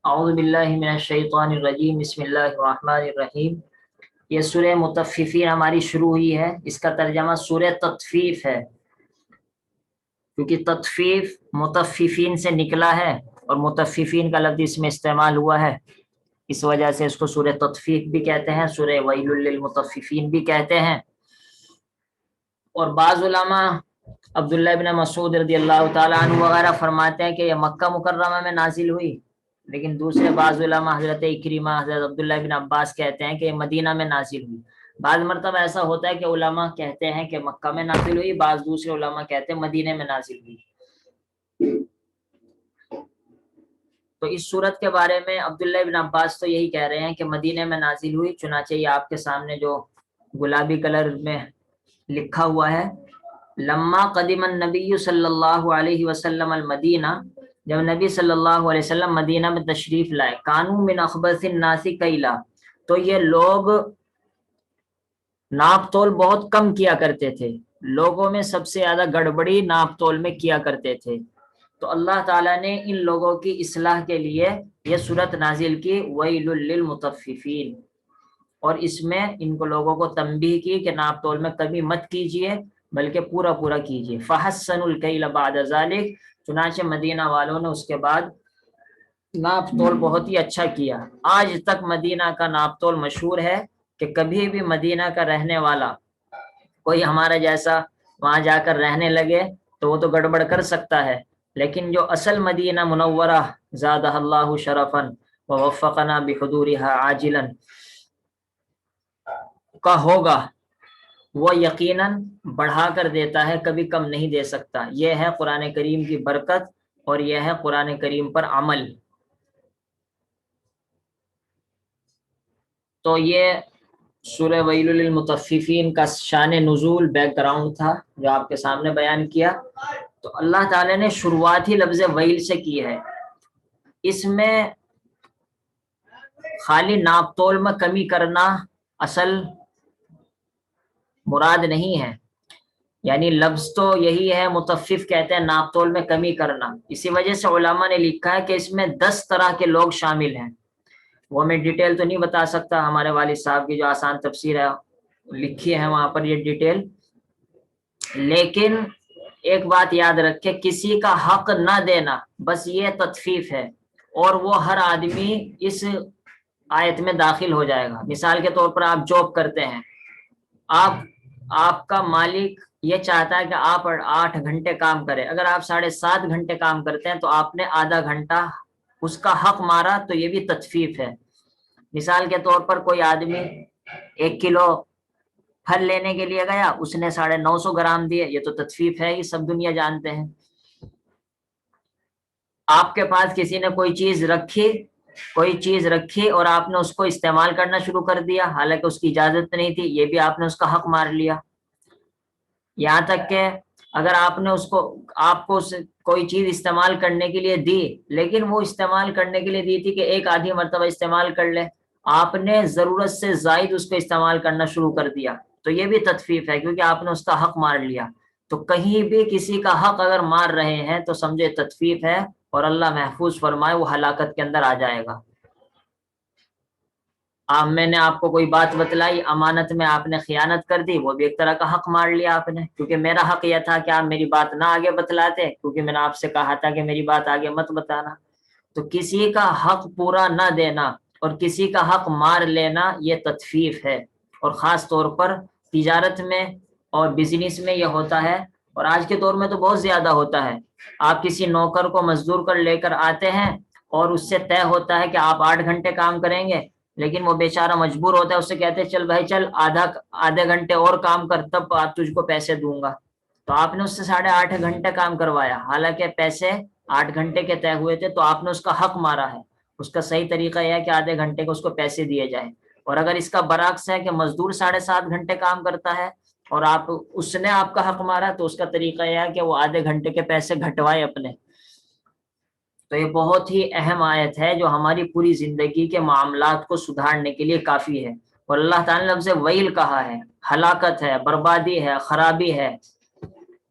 اعوذ باللہ من الشیطان الرجیم بسم اللہ الرحمن الرحیم۔ یہ سورہ مطففین ہماری شروع ہوئی ہے، اس کا ترجمہ سورہ تطفیف ہے، کیونکہ تطفیف مطففین سے نکلا ہے اور مطففین کا لفظ اس میں استعمال ہوا ہے، اس وجہ سے اس کو سورہ تطفیف بھی کہتے ہیں، سورہ ویل للمطففین بھی کہتے ہیں۔ اور بعض علماء عبداللہ بن مسعود رضی اللہ تعالیٰ عنہ وغیرہ فرماتے ہیں کہ یہ مکہ مکرمہ میں نازل ہوئی، لیکن دوسرے بعض علماء حضرت اکرمہ، حضرت عبداللہ بن عباس کہتے ہیں کہ یہ مدینہ میں نازل ہوئی۔ بعض مرتبہ ایسا ہوتا ہے کہ علماء کہتے ہیں کہ مکہ میں نازل ہوئی، بعض دوسرے علماء کہتے ہیں مدینہ میں نازل ہوئی۔ تو اس صورت کے بارے میں عبداللہ بن عباس تو یہی کہہ رہے ہیں کہ مدینہ میں نازل ہوئی، چنانچہ یہ آپ کے سامنے جو گلابی کلر میں لکھا ہوا ہے، لما قدم النبی صلی اللہ علیہ وسلم المدینہ، جب نبی صلی اللہ علیہ وسلم مدینہ میں تشریف لائے، کانوا من اخبث الناس کیلا، تو یہ لوگ ناپ تول بہت کم کیا کرتے تھے، لوگوں میں سب سے زیادہ گڑبڑی ناپ تول میں کیا کرتے تھے۔ تو اللہ تعالیٰ نے ان لوگوں کی اصلاح کے لیے یہ سورت نازل کی، ویل للمطففین، اور اس میں ان کو لوگوں کو تنبیہ کی کہ ناپ تول میں کمی مت کیجیے بلکہ پورا پورا کیجیے۔ فحسنوا الکیل بعد ذلک، چنانچہ مدینہ والوں نے اس کے بعد ناپ تول بہت ہی اچھا کیا۔ آج تک مدینہ کا ناپ تول مشہور ہے کہ کبھی بھی مدینہ کا رہنے والا کوئی ہمارا جیسا وہاں جا کر رہنے لگے تو وہ تو گڑبڑ کر سکتا ہے، لیکن جو اصل مدینہ منورہ زادہ اللہ شرفا ووفقنا بحضورها عاجلا کا ہوگا، وہ یقیناً بڑھا کر دیتا ہے، کبھی کم نہیں دے سکتا۔ یہ ہے قرآن کریم کی برکت اور یہ ہے قرآن کریم پر عمل۔ تو یہ سورہ ویل للمطففین کا شان نزول بیک گراؤنڈ تھا جو آپ کے سامنے بیان کیا۔ تو اللہ تعالی نے شروعات ہی لفظ ویل سے کی ہے، اس میں خالی ناپ تول میں کمی کرنا اصل مراد نہیں ہے، یعنی لفظ تو یہی ہے، مطفف کہتے ہیں ناپ تول میں کمی کرنا۔ اسی وجہ سے علماء نے لکھا ہے کہ اس میں 10 طرح کے لوگ شامل ہیں، وہ میں ڈیٹیل تو نہیں بتا سکتا، ہمارے والد صاحب کی جو آسان تفسیر ہے لکھی ہے وہاں پر یہ ڈیٹیل، لیکن ایک بات یاد رکھے، کسی کا حق نہ دینا بس یہ تطفیف ہے، اور وہ ہر آدمی اس آیت میں داخل ہو جائے گا۔ مثال کے طور پر آپ جاب کرتے ہیں، آپ کا مالک یہ چاہتا ہے کہ آپ 8 گھنٹے کام کریں، اگر آپ 7.5 گھنٹے کام کرتے ہیں تو آپ نے آدھا گھنٹہ اس کا حق مارا، تو یہ بھی تطفیف ہے۔ مثال کے طور پر کوئی آدمی 1 کلو پھل لینے کے لیے گیا، اس نے 950 گرام دیے، یہ تو تطفیف ہے، یہ سب دنیا جانتے ہیں۔ آپ کے پاس کسی نے کوئی چیز رکھی اور آپ نے اس کو استعمال کرنا شروع کر دیا، حالانکہ اس کی اجازت نہیں تھی، یہ بھی آپ نے اس کا حق مار لیا۔ یہاں تک کہ اگر آپ کو کوئی چیز استعمال کرنے کے لیے دی، لیکن وہ استعمال کرنے کے لیے دی تھی کہ ایک آدھی مرتبہ استعمال کر لے، آپ نے ضرورت سے زائد اس کو استعمال کرنا شروع کر دیا، تو یہ بھی تطفیف ہے، کیونکہ آپ نے اس کا حق مار لیا۔ تو کہیں بھی کسی کا حق اگر مار رہے ہیں تو سمجھے تطفیف ہے، اور اللہ محفوظ فرمائے وہ ہلاکت کے اندر آ جائے گا۔ میں نے آپ کو کوئی بات بتلائی، امانت میں آپ نے خیانت کر دی، وہ بھی ایک طرح کا حق مار لیا آپ نے، کیونکہ میرا حق یہ تھا کہ آپ میری بات نہ آگے بتلاتے، کیونکہ میں نے آپ سے کہا تھا کہ میری بات آگے مت بتانا۔ تو کسی کا حق پورا نہ دینا اور کسی کا حق مار لینا یہ تطفیف ہے، اور خاص طور پر تجارت میں اور بزنس میں یہ ہوتا ہے، اور آج کے دور میں تو بہت زیادہ ہوتا ہے۔ آپ کسی نوکر کو مزدور کر لے کر آتے ہیں اور اس سے طے ہوتا ہے کہ آپ 8 گھنٹے کام کریں گے، لیکن وہ بیچارہ مجبور ہوتا ہے، اس سے کہتے ہیں چل بھائی چل آدھے گھنٹے اور کام کر، تب تجھ کو پیسے دوں گا۔ تو آپ نے اس سے 8.5 گھنٹے کام کروایا، حالانکہ پیسے 8 گھنٹے کے طے ہوئے تھے، تو آپ نے اس کا حق مارا ہے۔ اس کا صحیح طریقہ یہ ہے کہ آدھے گھنٹے کو اس کو پیسے دیے جائیں۔ اور اگر اس کا برعکس ہے کہ مزدور 7.5 گھنٹے کام کرتا ہے اور اس نے آپ کا حق مارا، تو اس کا طریقہ یہ ہے کہ وہ آدھے گھنٹے کے پیسے گھٹوائے اپنے۔ تو یہ بہت ہی اہم آیت ہے جو ہماری پوری زندگی کے معاملات کو سدھارنے کے لیے کافی ہے۔ اور اللہ تعالیٰ نے لفظ ویل کہا ہے، ہلاکت ہے، بربادی ہے، خرابی ہے،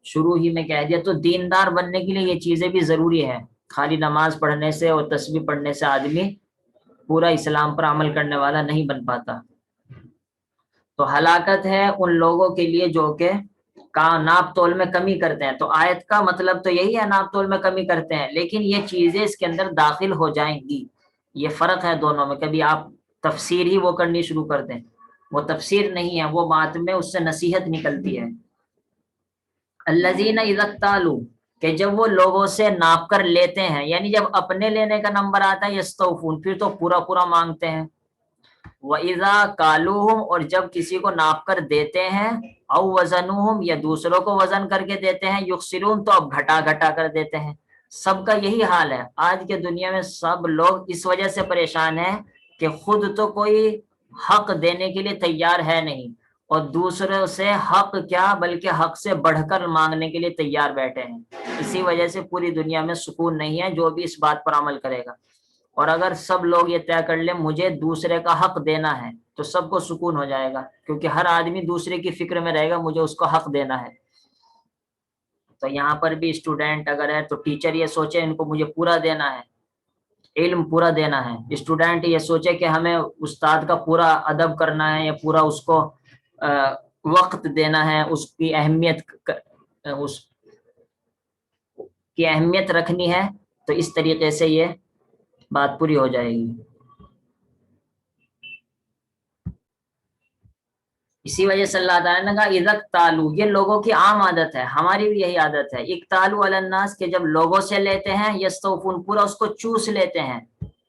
شروع ہی میں کہہ دیا۔ تو دیندار بننے کے لیے یہ چیزیں بھی ضروری ہیں، خالی نماز پڑھنے سے اور تسبیح پڑھنے سے آدمی پورا اسلام پر عمل کرنے والا نہیں بن پاتا۔ تو ہلاکت ہے ان لوگوں کے لیے جو کہ ناپ تول میں کمی کرتے ہیں۔ تو آیت کا مطلب تو یہی ہے ناپ تول میں کمی کرتے ہیں، لیکن یہ چیزیں اس کے اندر داخل ہو جائیں گی، یہ فرق ہے دونوں میں۔ کبھی آپ تفسیر ہی وہ کرنی شروع کر دیں، وہ تفسیر نہیں ہے، وہ بات میں اس سے نصیحت نکلتی ہے۔ الذین اذا اکتالوا، کہ جب وہ لوگوں سے ناپ کر لیتے ہیں، یعنی جب اپنے لینے کا نمبر آتا ہے یستوفون، پھر تو پورا پورا مانگتے ہیں۔ وَإِذَا كَالُوهُمْ، اور جب کسی کو ناپ کر دیتے ہیں، او وزنوہم، یا دوسروں کو وزن کر کے دیتے ہیں، یخسرون، تو اب گھٹا گھٹا کر دیتے ہیں۔ سب کا یہی حال ہے آج کے دنیا میں، سب لوگ اس وجہ سے پریشان ہیں کہ خود تو کوئی حق دینے کے لیے تیار ہے نہیں، اور دوسروں سے حق کیا بلکہ حق سے بڑھ کر مانگنے کے لیے تیار بیٹھے ہیں۔ اسی وجہ سے پوری دنیا میں سکون نہیں ہے، جو بھی اس بات پر عمل کرے گا۔ اور اگر سب لوگ یہ طے کر لیں مجھے دوسرے کا حق دینا ہے، تو سب کو سکون ہو جائے گا، کیونکہ ہر آدمی دوسرے کی فکر میں رہے گا مجھے اس کو حق دینا ہے۔ تو یہاں پر بھی اسٹوڈنٹ اگر ہے تو ٹیچر یہ سوچے ان کو مجھے پورا دینا ہے، علم پورا دینا ہے۔ اسٹوڈنٹ یہ سوچے کہ ہمیں استاد کا پورا ادب کرنا ہے، یا پورا اس کو وقت دینا ہے، اس کی اہمیت رکھنی ہے، تو اس طریقے سے یہ بات پوری ہو جائے گی۔ اسی وجہ سے اللہ تعالیٰ نے کہا اذا اکتالوا، یہ لوگوں کی عام عادت ہے، ہماری بھی یہی عادت ہے، اکتالوا علی الناس، کہ جب لوگوں سے لیتے ہیں، یستوفون، پورا اس کو چوس لیتے ہیں،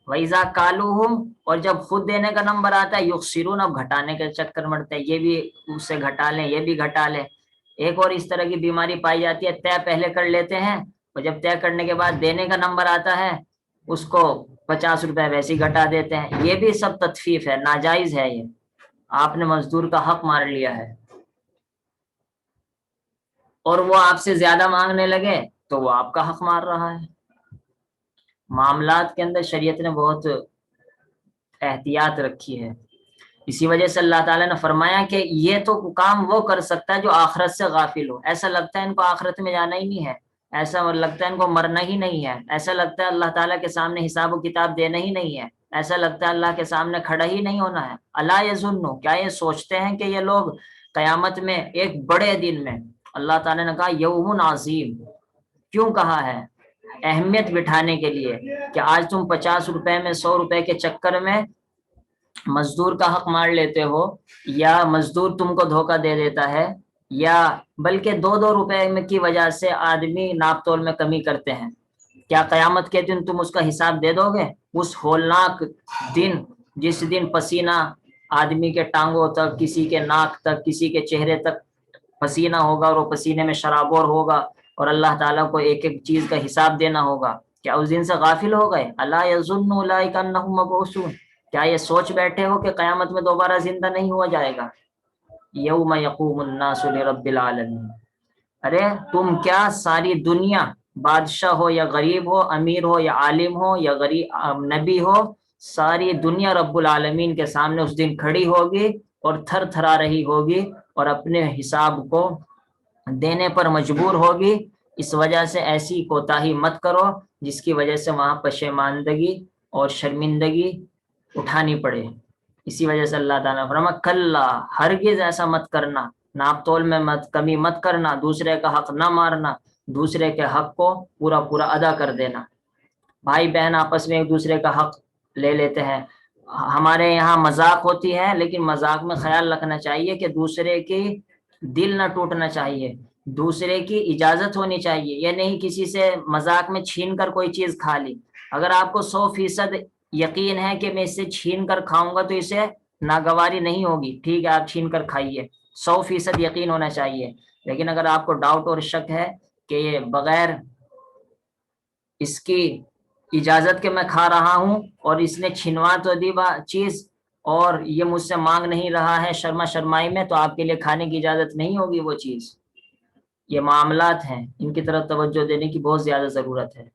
وَإِذَا كَالُوهُمْ، اور جب خود دینے کا نمبر آتا ہے، یخسرون، اب گھٹانے کے چکر مرتے ہیں، یہ بھی اس سے گھٹا لیں، یہ بھی گھٹا لیں۔ ایک اور اس طرح کی بیماری پائی جاتی ہے، طے پہلے کر لیتے ہیں، اور جب طے کرنے کے بعد دینے کا نمبر آتا ہے اس کو 50 روپے ویسے ہی گھٹا دیتے ہیں۔ یہ بھی سب تطفیف ہے، ناجائز ہے، یہ آپ نے مزدور کا حق مار لیا ہے۔ اور وہ آپ سے زیادہ مانگنے لگے تو وہ آپ کا حق مار رہا ہے۔ معاملات کے اندر شریعت نے بہت احتیاط رکھی ہے۔ اسی وجہ سے اللہ تعالیٰ نے فرمایا کہ یہ تو کام وہ کر سکتا ہے جو آخرت سے غافل ہو۔ ایسا لگتا ہے ان کو آخرت میں جانا ہی نہیں ہے، ایسا لگتا ہے ان کو مرنا ہی نہیں ہے، ایسا لگتا ہے اللہ تعالیٰ کے سامنے حساب و کتاب دینا ہی نہیں ہے، ایسا لگتا ہے اللہ کے سامنے کھڑا ہی نہیں ہونا ہے۔ الا یظن، کیا یہ سوچتے ہیں کہ یہ لوگ قیامت میں ایک بڑے دن میں، اللہ تعالیٰ نے کہا یوم عظیم، کیوں کہا ہے؟ اہمیت بٹھانے کے لیے، کہ آج تم 50 روپے میں 100 روپے کے چکر میں مزدور کا حق مار لیتے ہو، یا مزدور تم کو دھوکہ دے دیتا ہے، یا بلکہ 2 روپے کی وجہ سے آدمی ناپ تول میں کمی کرتے ہیں، کیا قیامت کے دن تم اس کا حساب دے دو گے؟ اس ہولناک دن، جس دن پسینہ آدمی کے ٹانگوں تک، کسی کے ناک تک، کسی کے چہرے تک پسینہ ہوگا، اور وہ پسینے میں شرابور ہوگا، اور اللہ تعالیٰ کو ایک ایک چیز کا حساب دینا ہوگا، کیا اس دن سے غافل ہو گئے؟ الا یظن اولئک انہم مبعوثون، کیا یہ سوچ بیٹھے ہو کہ قیامت میں دوبارہ زندہ نہیں ہوا جائے گا؟ یوم یقوم الناس لرب العالمین، ارے تم کیا ساری دنیا، بادشاہ ہو یا غریب ہو، امیر ہو یا عالم ہو یا غریب نبی ہو، ساری دنیا رب العالمین کے سامنے اس دن کھڑی ہوگی اور تھر تھرا رہی ہوگی، اور اپنے حساب کو دینے پر مجبور ہوگی۔ اس وجہ سے ایسی کوتاہی مت کرو جس کی وجہ سے وہاں پشیماندگی اور شرمندگی اٹھانی پڑے۔ اسی وجہ سے اللہ تعالیٰ نے فرمایا کلا، ہرگز ایسا مت کرنا، ناپ تول میں کمی مت کرنا، دوسرے کا حق نہ مارنا، دوسرے کے حق کو پورا پورا ادا کر دینا۔ بھائی بہن آپس میں ایک دوسرے کا حق لے لیتے ہیں، ہمارے یہاں مذاق ہوتی ہے، لیکن مذاق میں خیال رکھنا چاہیے کہ دوسرے کی دل نہ ٹوٹنا چاہیے، دوسرے کی اجازت ہونی چاہیے، یہ نہیں کسی سے مذاق میں چھین کر کوئی چیز کھا لی۔ اگر آپ کو 100% یقین ہے کہ میں اس سے چھین کر کھاؤں گا تو اسے ناگواری نہیں ہوگی، ٹھیک ہے آپ چھین کر کھائیے، 100% یقین ہونا چاہیے۔ لیکن اگر آپ کو ڈاؤٹ اور شک ہے کہ یہ بغیر اس کی اجازت کے میں کھا رہا ہوں، اور اس نے چھنوا تو دی چیز اور یہ مجھ سے مانگ نہیں رہا ہے شرما شرمائی میں، تو آپ کے لیے کھانے کی اجازت نہیں ہوگی وہ چیز۔ یہ معاملات ہیں، ان کی طرف توجہ دینے کی بہت زیادہ ضرورت ہے۔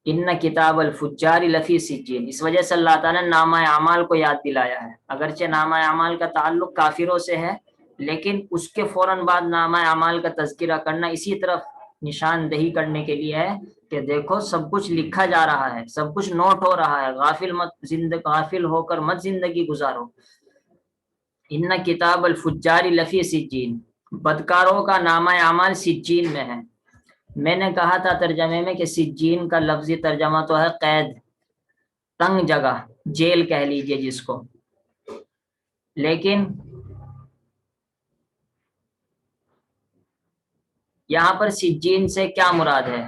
ان کتاب الفجار لفی سجین، اس وجہ سے اللہ تعالیٰ نے نامہ اعمال کو یاد دلایا ہے، اگرچہ نامہ اعمال کا تعلق کافروں سے ہے، لیکن اس کے فوراً بعد نامہ اعمال کا تذکرہ کرنا اسی طرف نشاندہی کرنے کے لیے ہے کہ دیکھو سب کچھ لکھا جا رہا ہے، سب کچھ نوٹ ہو رہا ہے، غافل ہو کر مت زندگی گزارو۔ ان کتاب الفجار لفی سجین، بدکاروں کا نامہ اعمال سجین میں ہے۔ میں نے کہا تھا ترجمے میں کہ سجین کا لفظی ترجمہ تو ہے قید، تنگ جگہ، جیل کہہ لیجئے جس کو، لیکن یہاں پر سجین سے کیا مراد ہے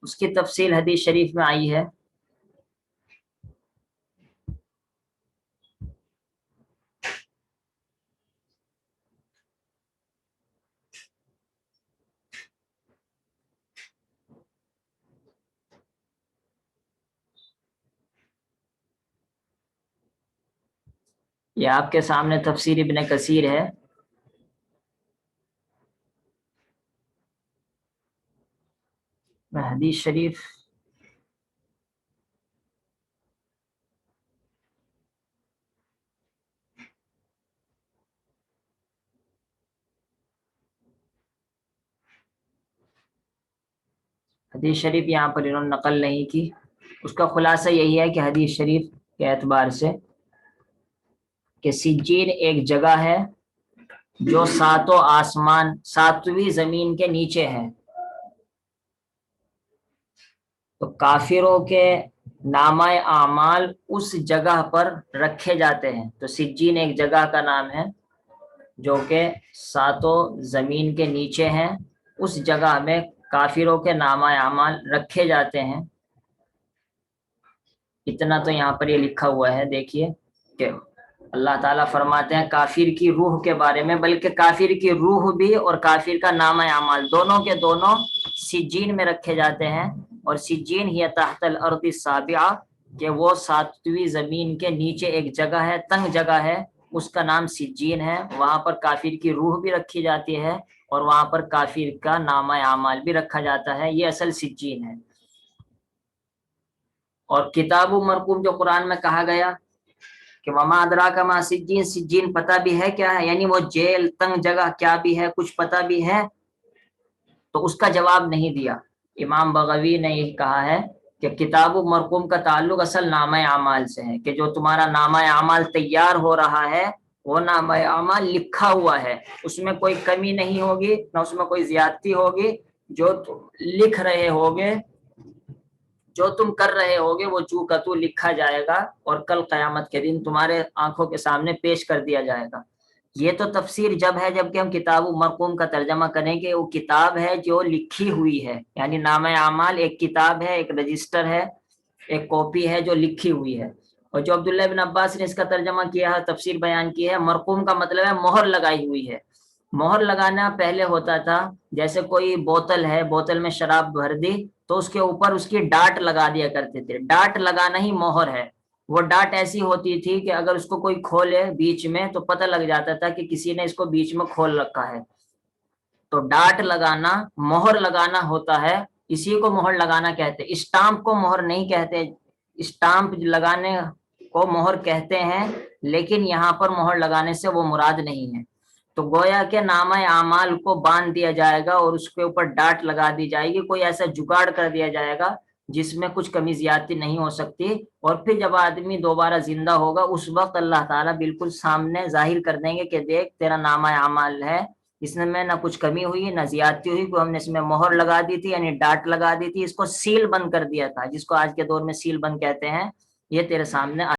اس کی تفصیل حدیث شریف میں آئی ہے۔ یہ آپ کے سامنے تفسیر ابن کثیر ہے، میں حدیث شریف یہاں پر انہوں نے نقل نہیں کی۔ اس کا خلاصہ یہی ہے کہ حدیث شریف کے اعتبار سے کہ سجین ایک جگہ ہے جو ساتوں آسمان، ساتویں زمین کے نیچے ہے۔ تو کافروں کے نامہ اعمال اس جگہ پر رکھے جاتے ہیں۔ تو سجین ایک جگہ کا نام ہے جو کہ ساتوں زمین کے نیچے ہیں، اس جگہ میں کافروں کے نامہ اعمال رکھے جاتے ہیں۔ اتنا تو یہاں پر یہ لکھا ہوا ہے، دیکھیے کہ اللہ تعالیٰ فرماتے ہیں کافر کی روح کے بارے میں، بلکہ کافر کی روح بھی اور کافر کا نامہ اعمال دونوں کے دونوں سجین میں رکھے جاتے ہیں۔ اور سجین ہی تحت الارض السابعہ، کہ وہ ساتویں زمین کے نیچے ایک جگہ ہے، تنگ جگہ ہے، اس کا نام سجین ہے۔ وہاں پر کافر کی روح بھی رکھی جاتی ہے اور وہاں پر کافر کا نامہ اعمال بھی رکھا جاتا ہے۔ یہ اصل سجین ہے۔ اور کتاب و مرقوم جو قرآن میں کہا گیا کہ وما ادراک ما سجین، سجین پتہ بھی ہے کیا ہے، یعنی وہ جیل، تنگ جگہ کیا بھی ہے، کچھ پتہ بھی ہے؟ تو اس کا جواب نہیں دیا۔ امام بغوی نے یہ کہا ہے کہ کتاب و مرقوم کا تعلق اصل نامہ اعمال سے ہے، کہ جو تمہارا نامہ اعمال تیار ہو رہا ہے وہ نامہ اعمال لکھا ہوا ہے، اس میں کوئی کمی نہیں ہوگی، نہ اس میں کوئی زیادتی ہوگی۔ جو تم لکھ رہے ہوگے، جو تم کر رہے ہوگے، وہ جو کا تو لکھا جائے گا اور کل قیامت کے دن تمہارے آنکھوں کے سامنے پیش کر دیا جائے گا۔ یہ تو تفسیر جب ہے جب کہ ہم کتاب و مرقوم کا ترجمہ کریں گے، وہ کتاب ہے جو لکھی ہوئی ہے، یعنی نامہ اعمال ایک کتاب ہے، ایک رجسٹر ہے، ایک کاپی ہے جو لکھی ہوئی ہے۔ اور جو عبداللہ بن عباس نے اس کا ترجمہ کیا ہے، تفسیر بیان کی ہے، مرقوم کا مطلب ہے مہر لگائی ہوئی ہے۔ مہر لگانا پہلے ہوتا تھا، جیسے کوئی بوتل ہے، بوتل میں شراب بھر دی تو اس کے اوپر اس کی ڈاٹ لگا دیا کرتے تھے، ڈاٹ لگانا ہی مہر ہے۔ وہ ڈاٹ ایسی ہوتی تھی کہ اگر اس کو کوئی کھولے بیچ میں تو پتہ لگ جاتا تھا کہ کسی نے اس کو بیچ میں کھول رکھا ہے۔ تو ڈاٹ لگانا مہر لگانا ہوتا ہے، اسی کو مہر لگانا کہتے ہیں۔ اسٹامپ کو مہر نہیں کہتے، اسٹامپ لگانے کو مہر کہتے ہیں، لیکن یہاں پر مہر لگانے سے وہ مراد نہیں ہے۔ تو گویا کہ نامہ اعمال کو باندھ دیا جائے گا اور اس کے اوپر ڈاٹ لگا دی جائے گی، کوئی ایسا جگاڑ کر دیا جائے گا جس میں کچھ کمی زیادتی نہیں ہو سکتی۔ اور پھر جب آدمی دوبارہ زندہ ہوگا اس وقت اللہ تعالیٰ بالکل سامنے ظاہر کر دیں گے کہ دیکھ تیرا نامہ اعمال ہے، اس میں نہ کچھ کمی ہوئی نہ زیادتی ہوئی، کو ہم نے اس میں مہر لگا دی تھی، یعنی ڈاٹ لگا دی تھی، اس کو سیل بند کر دیا تھا، جس کو آج کے دور میں سیل بند کہتے ہیں، یہ تیرے سامنے